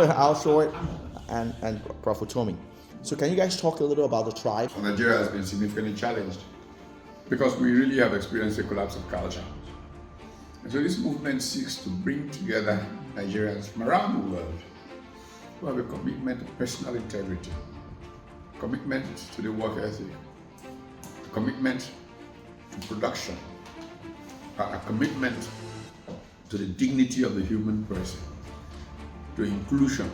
Al Short, and Prof. Utomi. So can you guys talk a little about the tribe? Nigeria has been significantly challenged because we really have experienced a collapse of culture. And so this movement seeks to bring together Nigerians from around the world who have a commitment to personal integrity, commitment to the work ethic, commitment to production, a commitment to the dignity of the human person, to inclusion,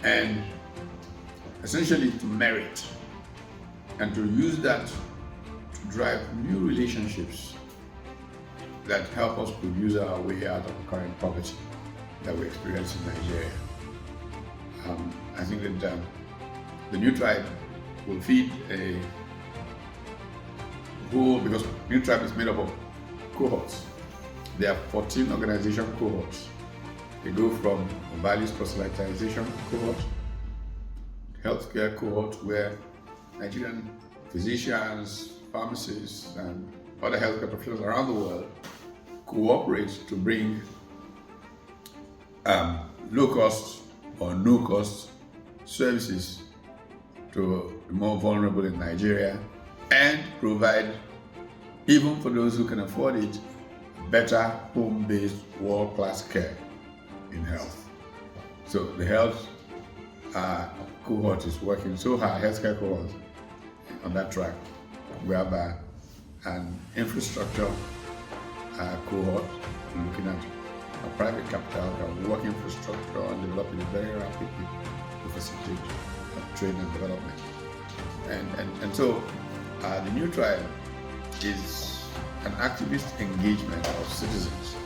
and essentially to merit, and to use that to drive new relationships that help us produce our way out of the current poverty that we experience in Nigeria. I think that the new tribe will feed a whole, because new tribe is made up of cohorts. There are 14 organization cohorts. They go from a values proselytization cohort, healthcare cohort, where Nigerian physicians, pharmacists, and other healthcare professionals around the world cooperate to bring low-cost or no-cost services to the more vulnerable in Nigeria, and provide, even for those who can afford it, better home-based world-class care in health. So the health cohort is working so hard, healthcare cohort, on that track. We have an infrastructure cohort looking at a private capital, work infrastructure, and developing it very rapidly to facilitate trade and development. And so the new tribe is an activist engagement of citizens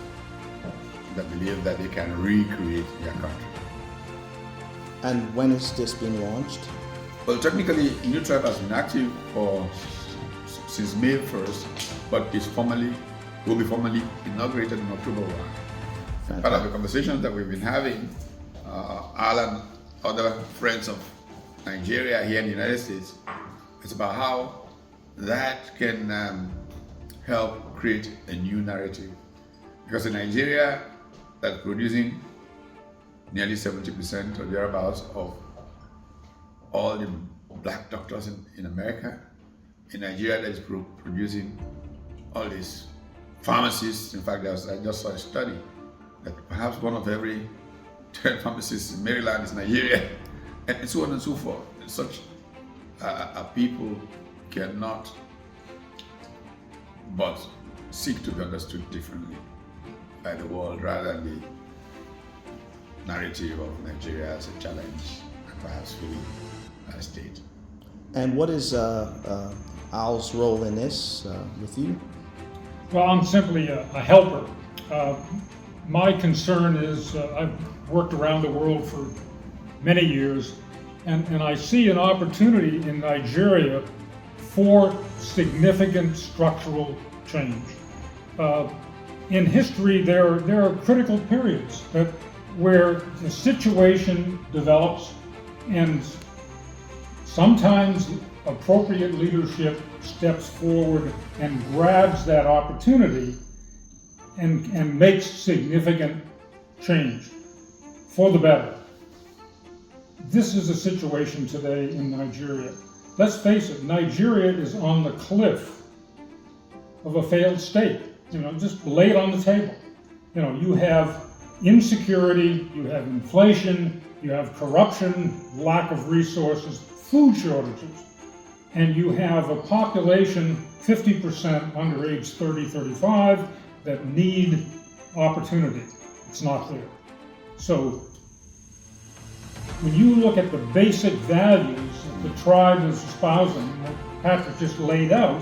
that believe that they can recreate their country. And when is this being launched? Well, technically, New Tribe has been active since May 1st, but will be formally inaugurated in October 1. Part of the conversations that we've been having, Al and other friends of Nigeria here in the United States, it's about how that can help create a new narrative. Because in Nigeria, that's producing nearly 70% or thereabouts of all the black doctors in America. In Nigeria, that is producing all these pharmacists. In fact, I just saw a study that perhaps one of every 10 pharmacists in Maryland is Nigeria, and so on and so forth. And such people cannot but seek to be understood differently by the world, rather than the narrative of Nigeria as a challenge and perhaps really a state. And what is Al's role in this with you? Well, I'm simply a helper. My concern is I've worked around the world for many years, and I see an opportunity in Nigeria for significant structural change. In history, there are critical periods where the situation develops, and sometimes appropriate leadership steps forward and grabs that opportunity and makes significant change for the better. This is a situation today in Nigeria. Let's face it, Nigeria is on the cliff of a failed state. Just lay it on the table. You have insecurity, you have inflation, you have corruption, lack of resources, food shortages, and you have a population 50% under age 30-35 that need opportunity. It's not there. So when you look at the basic values that the tribe is espousing, what Patrick just laid out,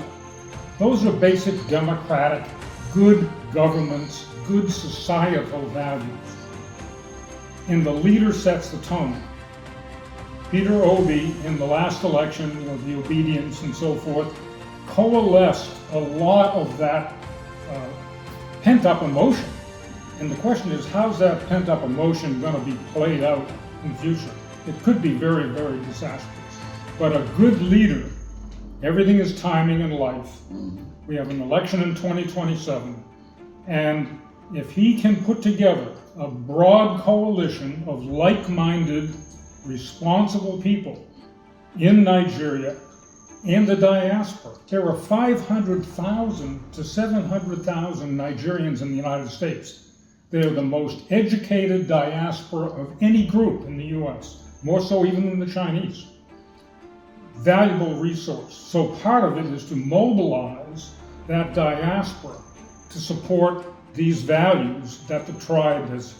those are basic democratic, good governance, good societal values. And the leader sets the tone. Peter Obi, in the last election, the obedience and so forth, coalesced a lot of that pent-up emotion. And the question is, how's that pent-up emotion going to be played out in the future? It could be very, very disastrous. But a good leader, everything is timing in life. We have an election in 2027, and if he can put together a broad coalition of like-minded, responsible people in Nigeria and the diaspora. There are 500,000 to 700,000 Nigerians in the United States. They're the most educated diaspora of any group in the US, more so even than the Chinese. Valuable resource. So part of it is to mobilize that diaspora to support these values that the tribe has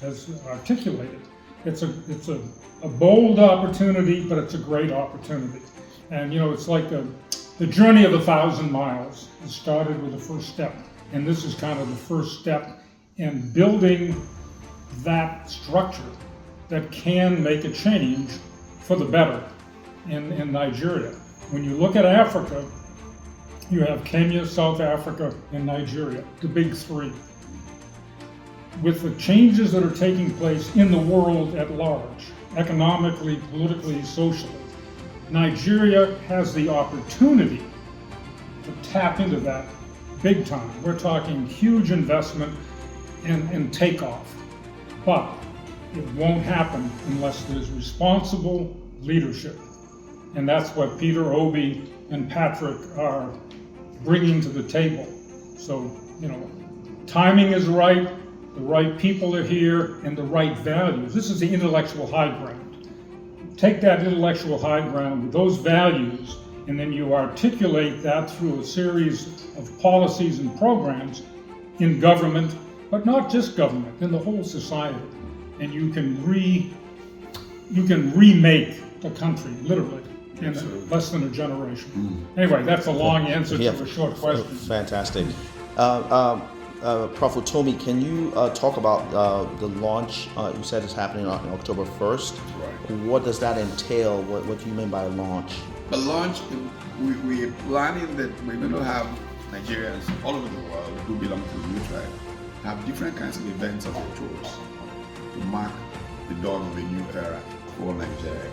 articulated. It's a bold opportunity, but it's a great opportunity. And it's like the journey of 1,000 miles. It started with the first step, and this is kind of the first step in building that structure that can make a change for the better in Nigeria. When you look at Africa, you have Kenya, South Africa, and Nigeria, the big three. With the changes that are taking place in the world at large, economically, politically, socially, Nigeria has the opportunity to tap into that big time. We're talking huge investment and takeoff. But it won't happen unless there's responsible leadership. And that's what Peter, Obi, and Patrick are bringing to the table. So, timing is right, the right people are here, and the right values. This is the intellectual high ground. Take that intellectual high ground with those values, and then you articulate that through a series of policies and programs in government, but not just government, in the whole society. And you can remake the country, literally, in less than a generation. Anyway, that's a long answer to a short question. Fantastic. Prof. Utomi, can you talk about the launch? You said it's happening on October 1st. Right. What does that entail? What do you mean by launch? The launch, we're planning that we're going to have Nigerians all over the world who belong to the new tribe have different kinds of events of their choice to mark the dawn of a new era for Nigeria.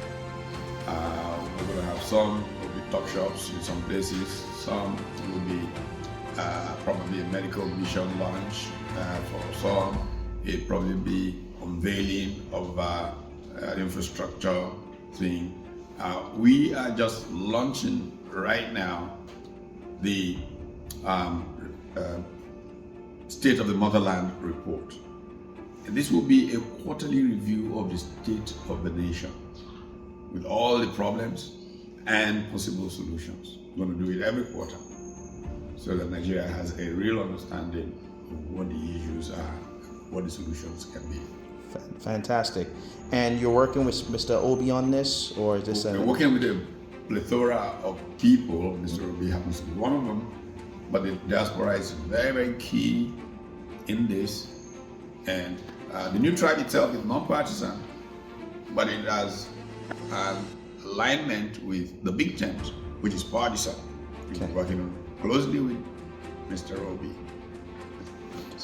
We're going to have some will be talk shops in some places, some will be probably a medical mission launch for some. It'll probably be unveiling of infrastructure thing. We are just launching right now the State of the Motherland report. And this will be a quarterly review of the state of the nation with all the problems and possible solutions. We're going to do it every quarter so that Nigeria has a real understanding of what the issues are, what the solutions can be. Fantastic. And you're working with Mr. Obi on this, or is this We're working with a plethora of people. Mr. Obi happens to be one of them, but the diaspora is very, very key in this. And the new tribe itself is non-partisan, but it has an alignment with the big tent, which is partisan. We're working closely with Mr. Obi.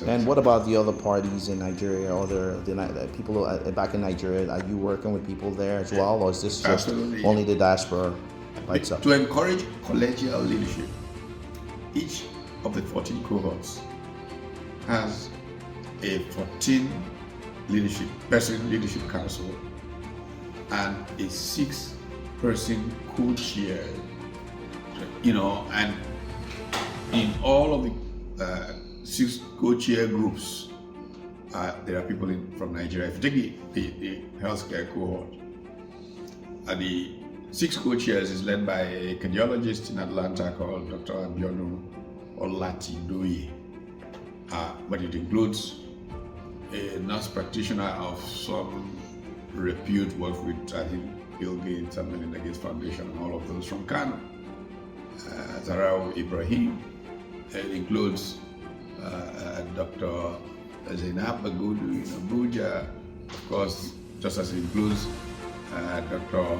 And what about the other parties in Nigeria, or the people back in Nigeria? Are you working with people there as well, or is this just only the diaspora by itself? To encourage collegial leadership, each of the 14 cohorts has a 14-person leadership council and a 6-person co-chair. And in all of the 6 co-chair groups, there are people from Nigeria. If you take the healthcare cohort, the 6 co-chairs is led by a cardiologist in Atlanta called Dr. Abiodun Olatidoye. But it includes a nurse practitioner of some repute, work with, I think, Bill Gates and Melinda Gates Foundation and all of those from Kano. Zarau Ibrahim. It includes Dr. Zainab Bagudu in Abuja, of course, just as it includes Dr.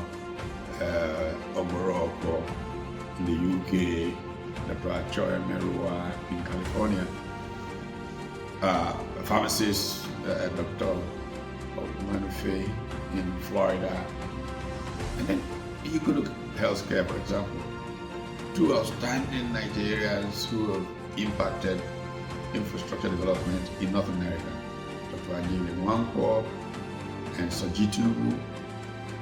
Oboroko in the UK, Dr. Achoya Merua in California, a pharmacist, Dr. Manufe in Florida. And then you could look at healthcare, for example. 2 outstanding Nigerians who have impacted infrastructure development in North America. Dr. Adile Nwankwo, and Sajitu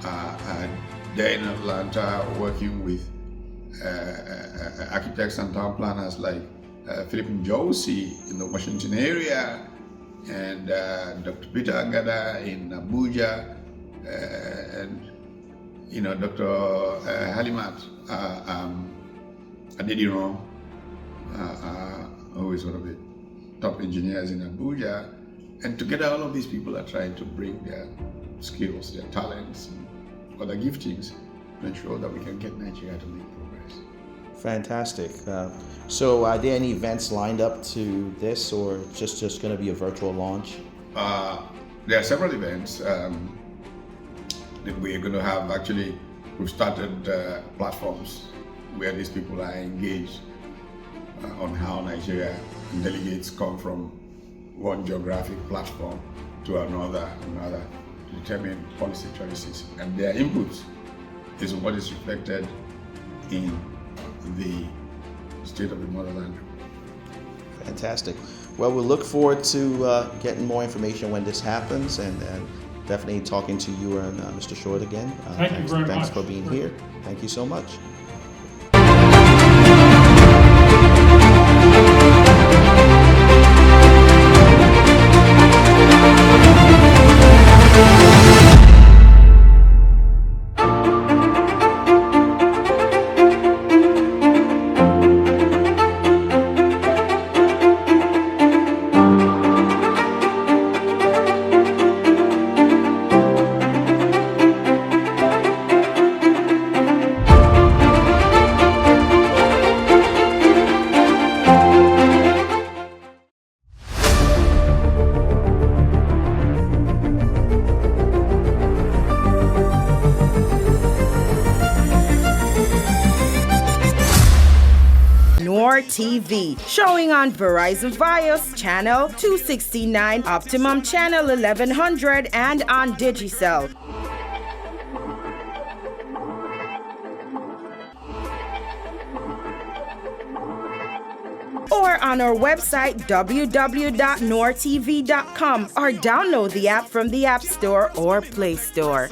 are there in Atlanta working with architects and town planners like Philip Njosi in the Washington area, and Dr. Peter Agada in Abuja, and Dr. Halimat Adediran, who is one of the top engineers in Abuja. And together, all of these people are trying to bring their skills, their talents, and other giftings to ensure that we can get Nigeria to make progress. Fantastic. So are there any events lined up to this, or just going to be a virtual launch? There are several events that we're going to have. Actually, we've started platforms where these people are engaged on how Nigeria and delegates come from one geographic platform to another to determine policy choices. And their inputs is what is reflected in the state of the motherland. Fantastic. Well, we'll look forward to getting more information when this happens, and definitely talking to you and Mr. Short again. Thank you very much. Thanks for being here. Thank you so much. TV, showing on Verizon Fios channel 269, Optimum channel 1100, and on Digicel. Or on our website www.nortv.com, or download the app from the App Store or Play Store.